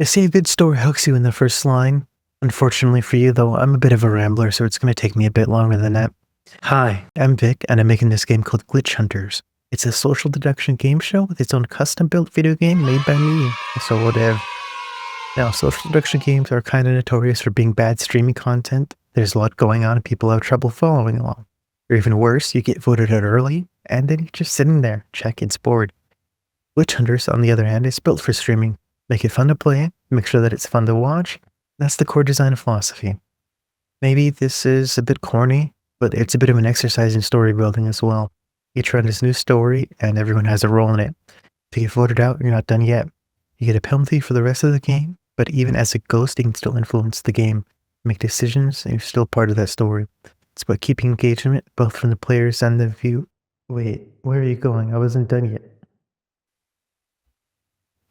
The save vid store hooks you in the first line. Unfortunately for you, though, I'm a bit of a rambler, so it's going to take me a bit longer than that. Hi, I'm Vic, and I'm making this game called Glitch Hunters. It's a social deduction game show with its own custom-built video game made by me, a solo dev. Now, social deduction games are kind of notorious for being bad streaming content. There's a lot going on and people have trouble following along. Or even worse, you get voted out early, and then you're just sitting there, check, it's bored. Glitch Hunters, on the other hand, is built for streaming. Make it fun to play, make sure that it's fun to watch. That's the core design philosophy. Maybe this is a bit corny, but it's a bit of an exercise in story building as well. Each run is a new story, and everyone has a role in it. If you get voted out, you're not done yet. You get a penalty for the rest of the game, but even as a ghost, you can still influence the game, make decisions, and you're still part of that story. It's about keeping engagement, both from the players and the view. Wait, where are you going? I wasn't done yet.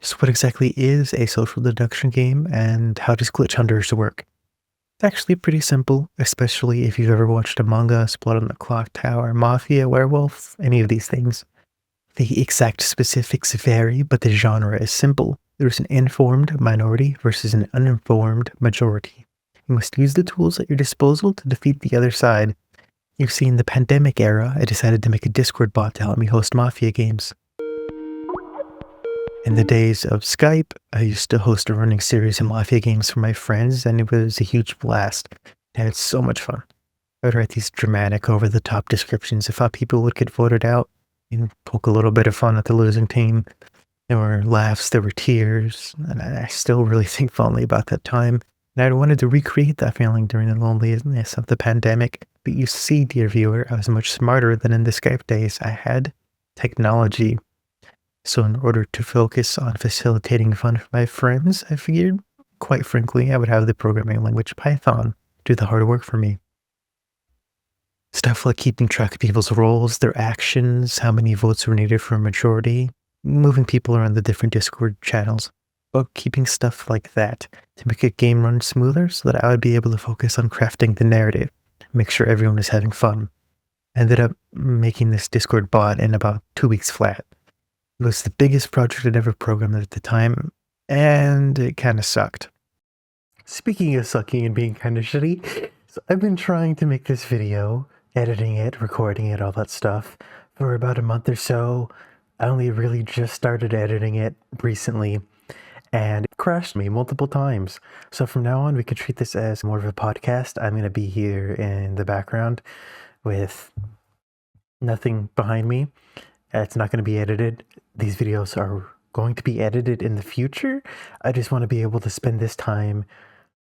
So what exactly is a social deduction game, and how does Glitch Hunters work? It's actually pretty simple, especially if you've ever watched Among Us, Blood on the Clock Tower, Mafia, Werewolf, any of these things. The exact specifics vary, but the genre is simple. There's an informed minority versus an uninformed majority. You must use the tools at your disposal to defeat the other side. You see, in the pandemic era, I decided to make a Discord bot to help me host Mafia games. In the days of Skype, I used to host a running series of Mafia games for my friends, and it was a huge blast. I had so much fun. I would write these dramatic, over-the-top descriptions of how people would get voted out, and poke a little bit of fun at the losing team. There were laughs, there were tears, and I still really think fondly about that time. And I wanted to recreate that feeling during the loneliness of the pandemic. But you see, dear viewer, I was much smarter than in the Skype days. I had technology. So in order to focus on facilitating fun for my friends, I figured, quite frankly, I would have the programming language Python do the hard work for me. Stuff like keeping track of people's roles, their actions, how many votes were needed for a majority, moving people around the different Discord channels, but keeping stuff like that to make a game run smoother so that I would be able to focus on crafting the narrative, make sure everyone is having fun. I ended up making this Discord bot in about 2 weeks flat. It was the biggest project I'd ever programmed at the time, and it kind of sucked. Speaking of sucking and being kind of shitty, so I've been trying to make this video, editing it, recording it, all that stuff, for about a month or so. I only really just started editing it recently, and it crashed me multiple times. So from now on, we can treat this as more of a podcast. I'm going to be here in the background with nothing behind me. It's not going to be edited. These videos are going to be edited in the future. I just want to be able to spend this time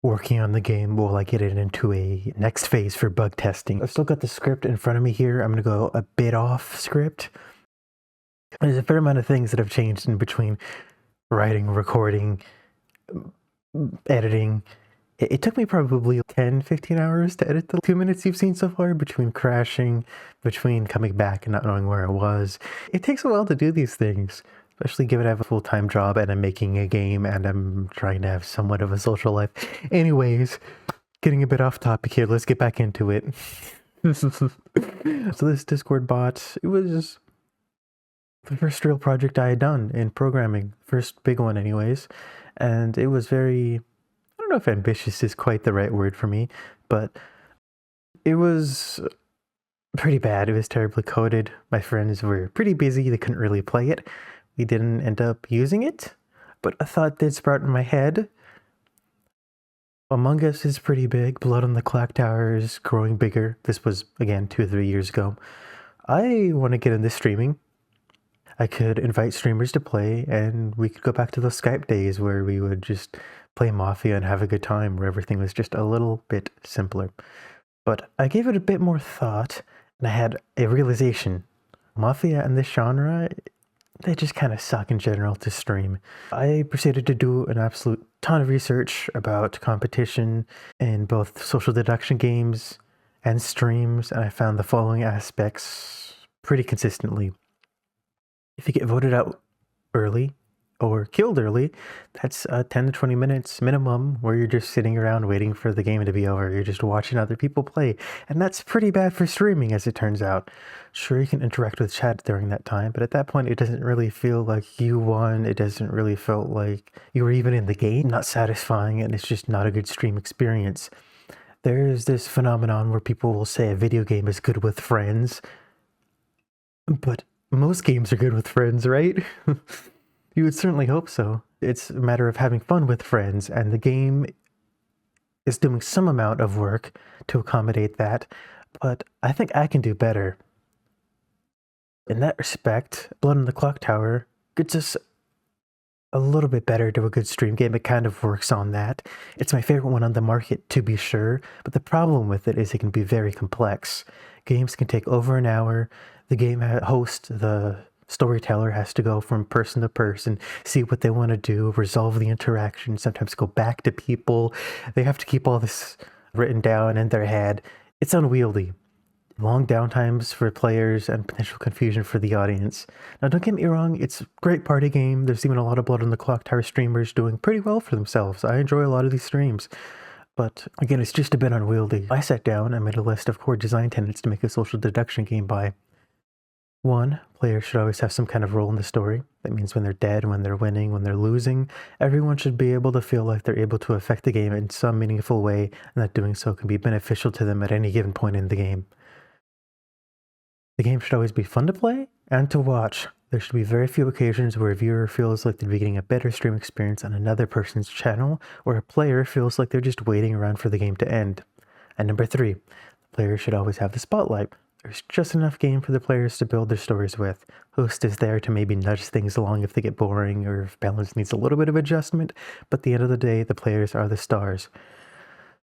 working on the game while I get it into a next phase for bug testing. I've still got the script in front of me here. I'm going to go a bit off script. There's a fair amount of things that have changed in between writing, recording, editing. It took me probably 10, 15 hours to edit the 2 minutes you've seen so far, between crashing, between coming back and not knowing where I was. It takes a while to do these things, especially given I have a full-time job and I'm making a game and I'm trying to have somewhat of a social life. Anyways, getting a bit off topic here, let's get back into it. So this Discord bot, it was the first real project I had done in programming, first big one anyways, and it was very... I don't know if ambitious is quite the right word for me, but it was pretty bad. It was terribly coded. My friends were pretty busy. They couldn't really play it. We didn't end up using it, but a thought did sprout in my head. Among Us is pretty big. Blood on the Clock Tower is growing bigger. This was, again, 2 or 3 years ago. I want to get into streaming. I could invite streamers to play, and we could go back to those Skype days where we would just play Mafia and have a good time, where everything was just a little bit simpler. But I gave it a bit more thought, and I had a realization. Mafia and this genre, they just kind of suck in general to stream. I proceeded to do an absolute ton of research about competition in both social deduction games and streams, and I found the following aspects pretty consistently. If you get voted out early, or killed early, that's 10 to 20 minutes minimum where you're just sitting around waiting for the game to be over. You're just watching other people play. And that's pretty bad for streaming, as it turns out. Sure, you can interact with chat during that time, but at that point, it doesn't really feel like you won. It doesn't really feel like you were even in the game. Not satisfying, and it's just not a good stream experience. There's this phenomenon where people will say a video game is good with friends, but most games are good with friends, right? You would certainly hope so. It's a matter of having fun with friends, and the game is doing some amount of work to accommodate that, but I think I can do better. In that respect, Blood on the Clock Tower gets us a little bit better to a good stream game. It kind of works on that. It's my favorite one on the market, to be sure, but the problem with it is it can be very complex. Games can take over an hour. The game host, the storyteller, has to go from person to person, see what they want to do, resolve the interaction, sometimes go back to people. They have to keep all this written down in their head. It's unwieldy. Long downtimes for players and potential confusion for the audience. Now, don't get me wrong, it's a great party game. There's even a lot of Blood on the Clock Tower streamers doing pretty well for themselves. I enjoy a lot of these streams. But again, it's just a bit unwieldy. I sat down and made a list of core design tenets to make a social deduction game by. 1. Players should always have some kind of role in the story. That means when they're dead, when they're winning, when they're losing, everyone should be able to feel like they're able to affect the game in some meaningful way, and that doing so can be beneficial to them at any given point in the game. The game should always be fun to play and to watch. There should be very few occasions where a viewer feels like they're getting a better stream experience on another person's channel, or a player feels like they're just waiting around for the game to end. And number 3, the player should always have the spotlight. There's just enough game for the players to build their stories with. Host is there to maybe nudge things along if they get boring or if balance needs a little bit of adjustment, but at the end of the day, the players are the stars.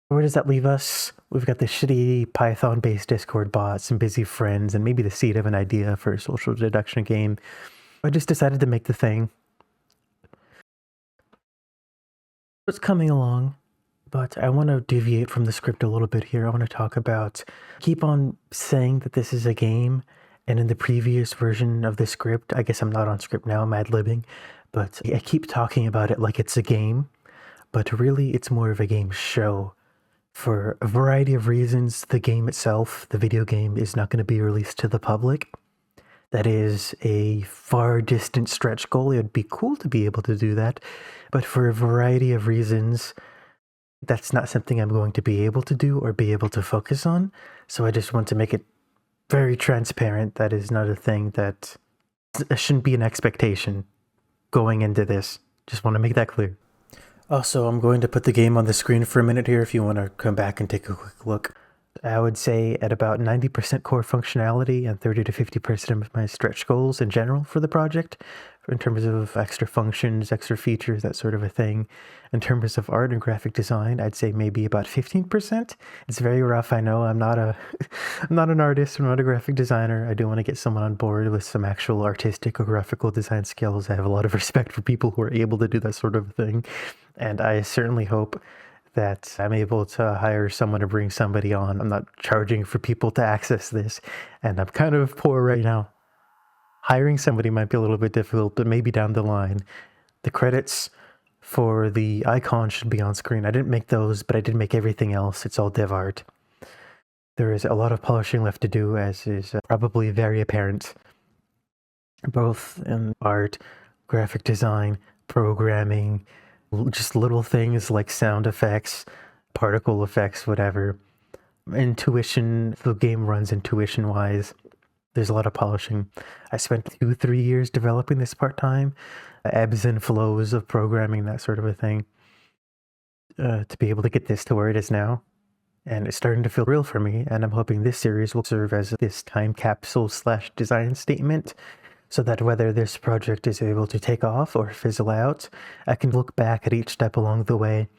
Where does that leave us? We've got the shitty Python-based Discord bot, some busy friends, and maybe the seed of an idea for a social deduction game. I just decided to make the thing. It's coming along. But I want to deviate from the script a little bit here. I want to talk about, keep on saying that this is a game, and in the previous version of the script, I guess I'm not on script now, I'm ad-libbing, but I keep talking about it like it's a game, but really it's more of a game show. For a variety of reasons, the game itself, the video game, is not going to be released to the public. That is a far distant stretch goal. It would be cool to be able to do that, but for a variety of reasons, that's not something I'm going to be able to do or be able to focus on. So I just want to make it very transparent. That is not a thing that shouldn't be an expectation going into this. Just want to make that clear. Also, I'm going to put the game on the screen for a minute here if you want to come back and take a quick look. I would say at about 90% core functionality and 30 to 50% of my stretch goals in general for the project, in terms of extra functions, extra features, that sort of a thing. In terms of art and graphic design, I'd say maybe about 15%. It's very rough, I know. I'm not an artist, I'm not a graphic designer. I do want to get someone on board with some actual artistic or graphical design skills. I have a lot of respect for people who are able to do that sort of thing. And I certainly hope that I'm able to hire someone to bring somebody on. I'm not charging for people to access this, and I'm kind of poor right now. Hiring somebody might be a little bit difficult, but maybe down the line. The credits for the icon should be on screen. I didn't make those, but I did make everything else. It's all dev art. There is a lot of polishing left to do, as is probably very apparent, both in art, graphic design, programming, just little things like sound effects, particle effects, whatever. Intuition, the game runs intuition-wise. There's a lot of polishing. I spent 2-3 years developing this part-time, ebbs and flows of programming, that sort of a thing, to be able to get this to where it is now. And it's starting to feel real for me, and I'm hoping this series will serve as this time capsule / design statement, so that whether this project is able to take off or fizzle out, I can look back at each step along the way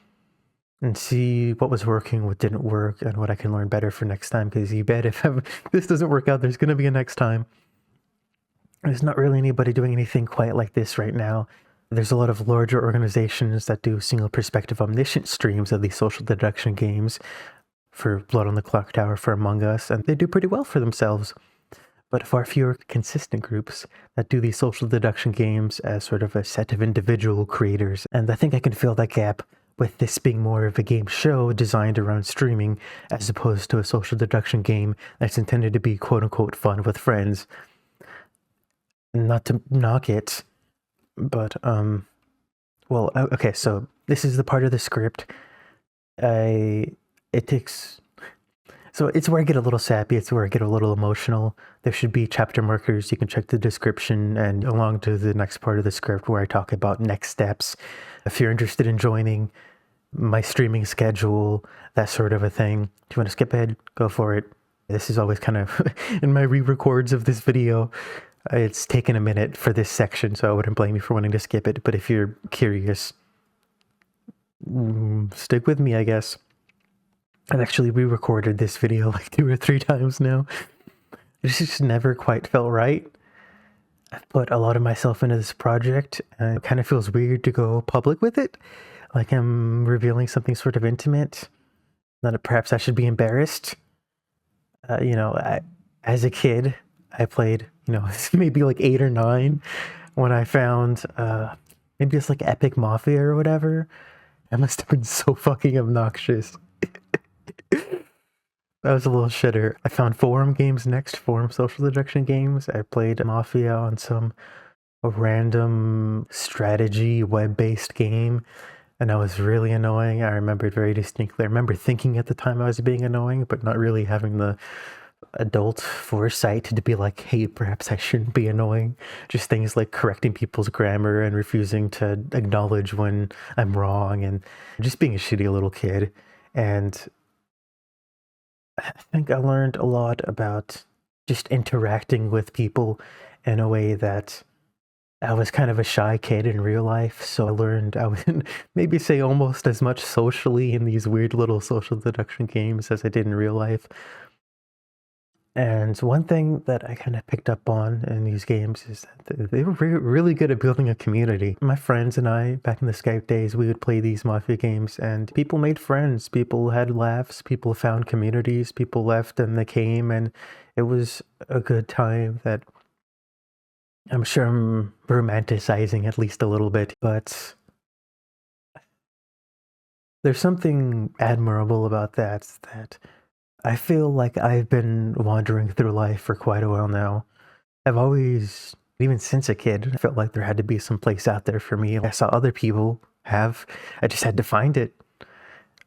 and see what was working, what didn't work, and what I can learn better for next time, because you bet if this doesn't work out, there's going to be a next time. There's not really anybody doing anything quite like this right now. There's a lot of larger organizations that do single perspective omniscient streams of these social deduction games, for Blood on the Clock Tower, for Among Us, and they do pretty well for themselves. but far fewer consistent groups that do these social deduction games as sort of a set of individual creators. And I think I can fill that gap with this being more of a game show designed around streaming as opposed to a social deduction game that's intended to be quote-unquote fun with friends. Not to knock it, but well, okay, so this is the part of the script. It takes, so it's where I get a little sappy, it's where I get a little emotional. There should be chapter markers. You can check the description and along to the next part of the script where I talk about next steps. If you're interested in joining my streaming schedule, that sort of a thing. If you want to skip ahead, go for it. This is always kind of in my re-records of this video. It's taken a minute for this section, so I wouldn't blame you for wanting to skip it. But if you're curious, stick with me, I guess. I've actually re-recorded this video like 2 or 3 times now. It just never quite felt right. I've put a lot of myself into this project, and it kind of feels weird to go public with it. Like I'm revealing something sort of intimate, that perhaps I should be embarrassed. As a kid, I played, maybe like 8 or 9 when I found, maybe it's like Epic Mafia or whatever. I must have been so fucking obnoxious. That was a little shitter. I found forum games next, forum social deduction games. I played Mafia on some random strategy web-based game, and that was really annoying. I remember it very distinctly. I remember thinking at the time I was being annoying, but not really having the adult foresight to be like, hey, perhaps I shouldn't be annoying. Just things like correcting people's grammar and refusing to acknowledge when I'm wrong, and just being a shitty little kid. And I think I learned a lot about just interacting with people in a way that I was kind of a shy kid in real life, so I learned I would maybe say almost as much socially in these weird little social deduction games as I did in real life. And one thing that I kind of picked up on in these games is that they were really good at building a community. My friends and I, back in the Skype days, we would play these Mafia games, and people made friends, people had laughs, people found communities, people left and they came, and it was a good time that I'm sure I'm romanticizing at least a little bit, but there's something admirable about that I feel like I've been wandering through life for quite a while now. I've always, even since a kid, I felt like there had to be some place out there for me. I saw other people have, I just had to find it.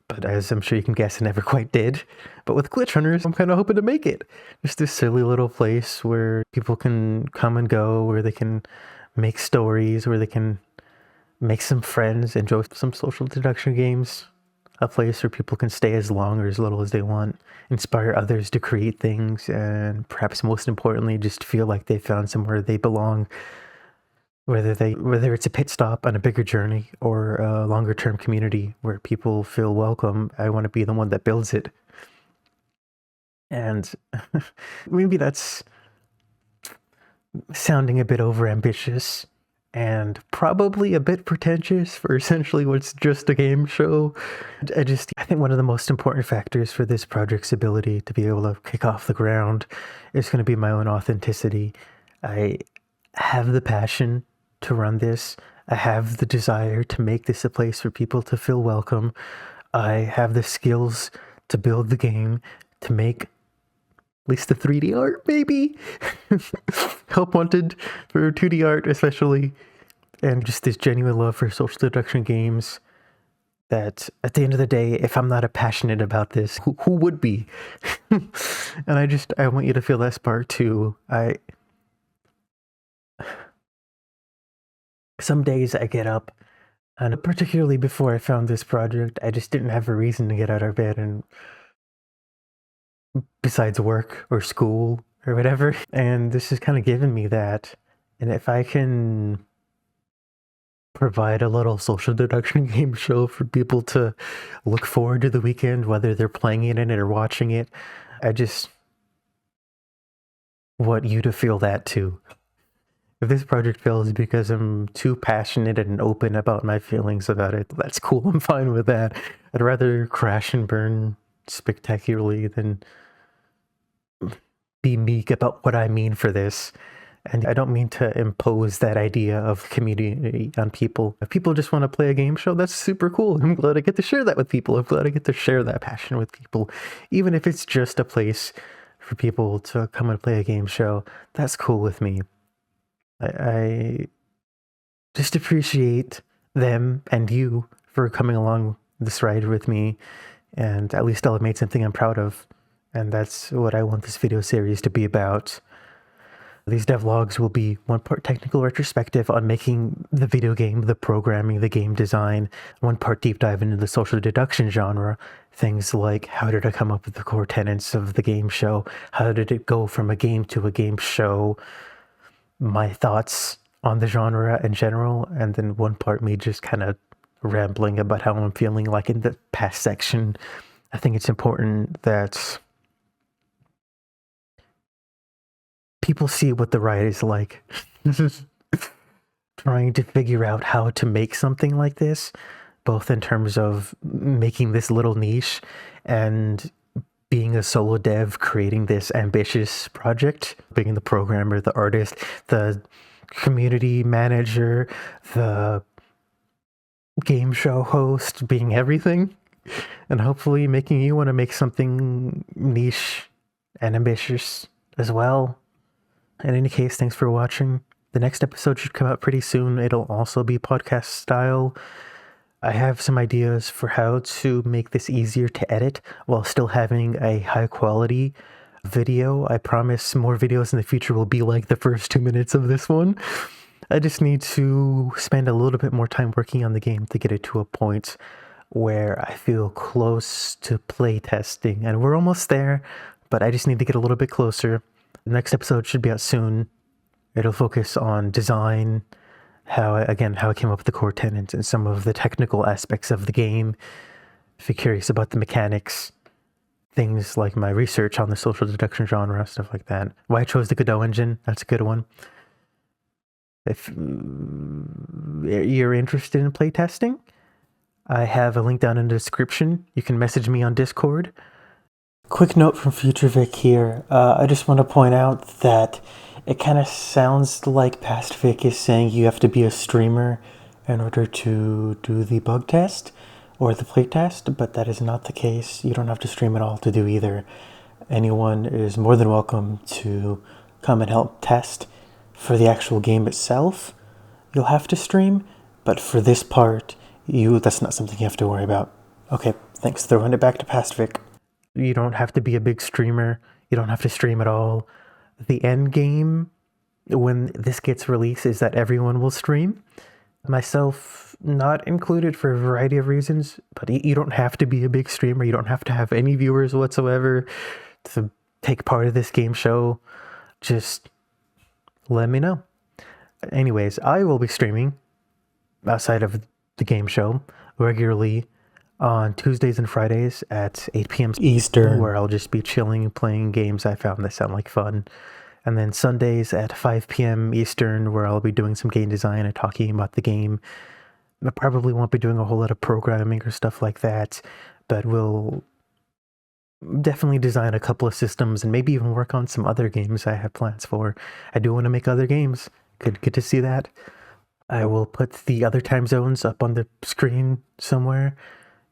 But as I'm sure you can guess, I never quite did. But with Glitch Hunters, I'm kind of hoping to make it. Just this silly little place where people can come and go, where they can make stories, where they can make some friends, enjoy some social deduction games. A place where people can stay as long or as little as they want, inspire others to create things, and perhaps most importantly, just feel like they found somewhere they belong, whether it's a pit stop on a bigger journey or a longer term community where people feel welcome. I want to be the one that builds it. And maybe that's sounding a bit overambitious and probably a bit pretentious for essentially what's just a game show. I think one of the most important factors for this project's ability to be able to kick off the ground is going to be my own authenticity. I have the passion to run this. I have the desire to make this a place for people to feel welcome. I have the skills to build the game, to make at least the 3D art, maybe. Help wanted for 2D art, especially. And just this genuine love for social deduction games that at the end of the day, if I'm not passionate about this, who would be? And I want you to feel that spark too. Some days I get up, and particularly before I found this project, I just didn't have a reason to get out of bed, and besides work or school or whatever. And this has kind of given me that. And if I can provide a little social deduction game show for people to look forward to the weekend, whether they're playing it in it or watching it, I just want you to feel that too. If this project fails because I'm too passionate and open about my feelings about it, that's cool. I'm fine with that. I'd rather crash and burn spectacularly than be meek about what I mean for this. And I don't mean to impose that idea of community on people. If people just want to play a game show, that's super cool. I'm glad I get to share that with people. I'm glad I get to share that passion with people. Even if it's just a place for people to come and play a game show, that's cool with me. I just appreciate them and you for coming along this ride with me. And at least I'll have made something I'm proud of. And that's what I want this video series to be about. These devlogs will be one part technical retrospective on making the video game, the programming, the game design, one part deep dive into the social deduction genre, things like how did I come up with the core tenets of the game show, how did it go from a game to a game show, my thoughts on the genre in general, and then one part me just kind of rambling about how I'm feeling like in the past section. I think it's important that people see what the ride is like. Trying to figure out how to make something like this, both in terms of making this little niche and being a solo dev, creating this ambitious project, being the programmer, the artist, the community manager, the game show host, being everything, and hopefully making you want to make something niche and ambitious as well. In any case, thanks for watching. The next episode should come out pretty soon. It'll also be podcast style. I have some ideas for how to make this easier to edit while still having a high quality video. I promise more videos in the future will be like the first 2 minutes of this one. I just need to spend a little bit more time working on the game to get it to a point where I feel close to playtesting. And we're almost there, but I just need to get a little bit closer. The next episode should be out soon. It'll focus on design, how I came up with the core tenets and some of the technical aspects of the game. If you're curious about the mechanics, things like my research on the social deduction genre, stuff like that. Why I chose the Godot engine, that's a good one. If you're interested in playtesting, I have a link down in the description. You can message me on Discord. Quick note from Future Vic here. I just want to point out that it kind of sounds like Past Vic is saying you have to be a streamer in order to do the bug test or the playtest, but that is not the case. You don't have to stream at all to do either. Anyone is more than welcome to come and help test. For the actual game itself, you'll have to stream, but for this part, that's not something you have to worry about. Okay, thanks. Throwing it back to Past Vic. You don't have to be a big streamer. You don't have to stream at all. The end game, when this gets released, is that everyone will stream. Myself not included for a variety of reasons, but you don't have to be a big streamer. You don't have to have any viewers whatsoever to take part of this game show. Just let me know. Anyways, I will be streaming outside of the game show regularly on Tuesdays and Fridays at 8 p.m. Eastern, where I'll just be chilling, playing games I found that sound like fun. And then Sundays at 5 p.m. Eastern, where I'll be doing some game design and talking about the game. I probably won't be doing a whole lot of programming or stuff like that, but we'll definitely design a couple of systems and maybe even work on some other games I have plans for. I do want to make other games. Could get to see that. I will put the other time zones up on the screen somewhere.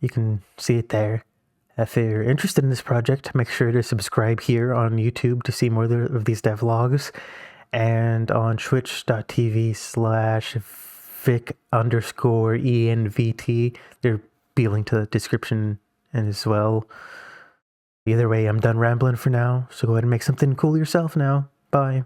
You can see it there. If you're interested in this project, make sure to subscribe here on YouTube to see more of these devlogs, and on twitch.tv/Vic_ENVT. There'll be a link to the description as well. Either way, I'm done rambling for now, so go ahead and make something cool yourself now. Bye.